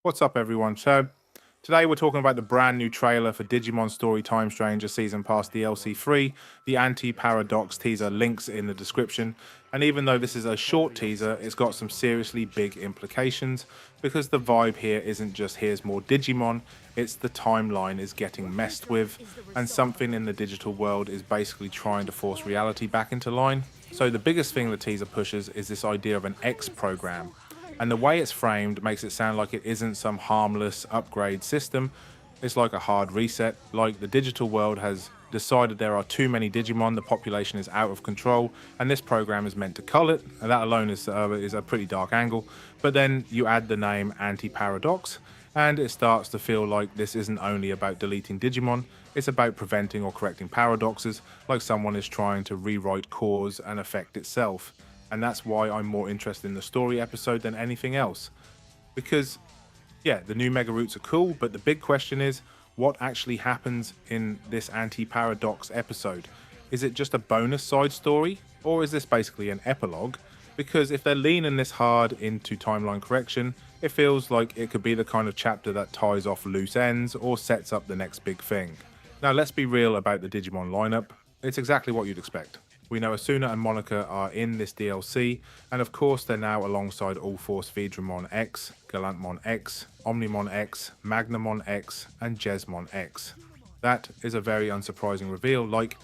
What's up, everyone? So, today we're talking about the brand new trailer for Digimon Story Time Stranger Season Pass DLC3. The anti-paradox teaser links in the description. And even though this is a short teaser, it's got some seriously big implications because the vibe here isn't just here's more Digimon, it's the timeline is getting messed with, and something in the digital world is basically trying to force reality back into line. So, the biggest thing the teaser pushes is this idea of an X program, and the way it's framed makes it sound like it isn't some harmless upgrade system. It's like a hard reset, like the digital world has decided there are too many Digimon, the population is out of control, and this program is meant to cull it, and that alone is a pretty dark angle. But then you add the name Anti-Paradox, and it starts to feel like this isn't only about deleting Digimon, it's about preventing or correcting paradoxes, like someone is trying to rewrite cause and effect itself. And that's why I'm more interested in the story episode than anything else. Because, yeah, the new Mega Roots are cool, but the big question is, what actually happens in this anti-paradox episode? Is it just a bonus side story, or is this basically an epilogue? Because if they're leaning this hard into timeline correction, it feels like it could be the kind of chapter that ties off loose ends or sets up the next big thing. Now, let's be real about the Digimon lineup. It's exactly what you'd expect. We know Asuna and Monika are in this DLC, and of course they're now alongside UlforceVeedramon X, Gallantmon X, Omnimon X, Magnamon X, and Jesmon X. That is a very unsurprising reveal. Like,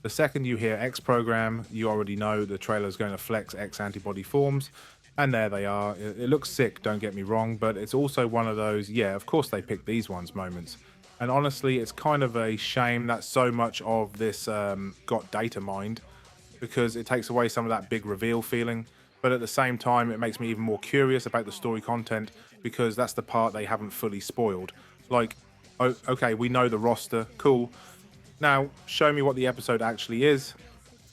the second you hear X program, you already know the trailer is going to flex X-Antibody forms, and there they are. It looks sick, don't get me wrong, but it's also one of those, yeah, of course they picked these ones moments. And honestly, it's kind of a shame that so much of this got data mined, because it takes away some of that big reveal feeling, but at the same time it makes me even more curious about the story content, because that's the part they haven't fully spoiled. Like, oh, okay, we know the roster, cool. Now, show me what the episode actually is.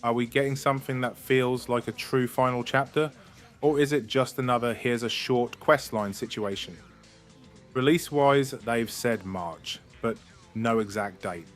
Are we getting something that feels like a true final chapter, or is it just another here's a short questline situation? Release-wise, they've said March, but no exact date.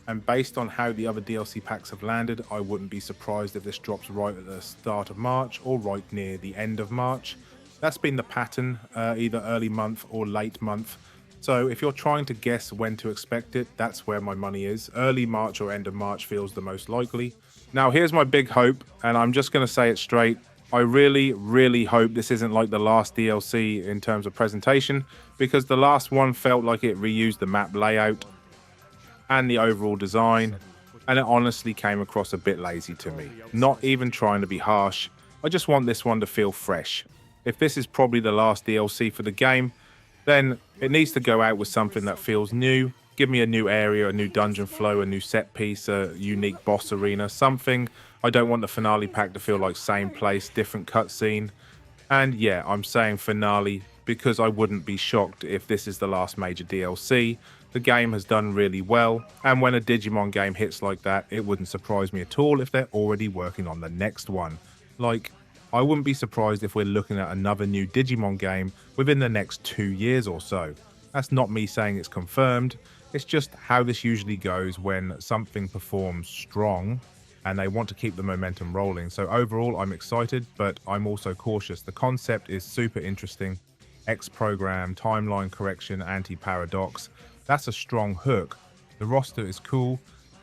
And based on how the other DLC packs have landed, I wouldn't be surprised if this drops right at the start of March or right near the end of March. That's been the pattern, either early month or late month. So if you're trying to guess when to expect it, that's where my money is. Early March or end of March feels the most likely. Now here's my big hope, and I'm just going to say it straight. I really, really hope this isn't like the last DLC in terms of presentation, because the last one felt like it reused the map layout and the overall design, and it honestly came across a bit lazy to me. Not even trying to be harsh, I just want this one to feel fresh. If this is probably the last DLC for the game, then it needs to go out with something that feels new. Give me a new area, a new dungeon flow, a new set piece, a unique boss arena, something. I don't want the finale pack to feel like same place, different cutscene. And yeah, I'm saying finale because I wouldn't be shocked if this is the last major DLC. The game has done really well, and when a Digimon game hits like that, it wouldn't surprise me at all if they're already working on the next one. Like, I wouldn't be surprised if we're looking at another new Digimon game within the next 2 years or so. That's not me saying it's confirmed, it's just how this usually goes when something performs strong and they want to keep the momentum rolling. So overall, I'm excited, but I'm also cautious. The concept is super interesting. X program, timeline correction, anti-paradox. That's a strong hook. The roster is cool,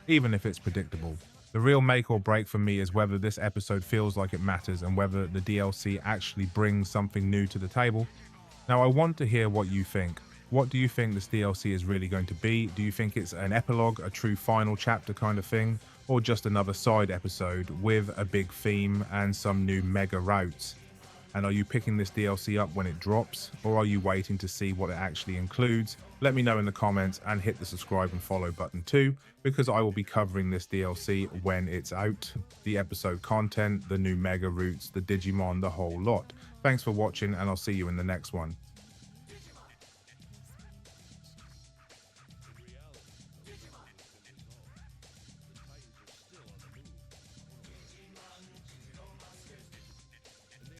even if it's predictable. The real make or break for me is whether this episode feels like it matters and whether the DLC actually brings something new to the table. Now, I want to hear what you think. What do you think this DLC is really going to be? Do you think it's an epilogue, a true final chapter kind of thing, or just another side episode with a big theme and some new mega routes? And are you picking this DLC up when it drops, or are you waiting to see what it actually includes? Let me know in the comments, and hit the subscribe and follow button too, because I will be covering this DLC when it's out. The episode content, the new mega routes, the Digimon, the whole lot. Thanks for watching, and I'll see you in the next one.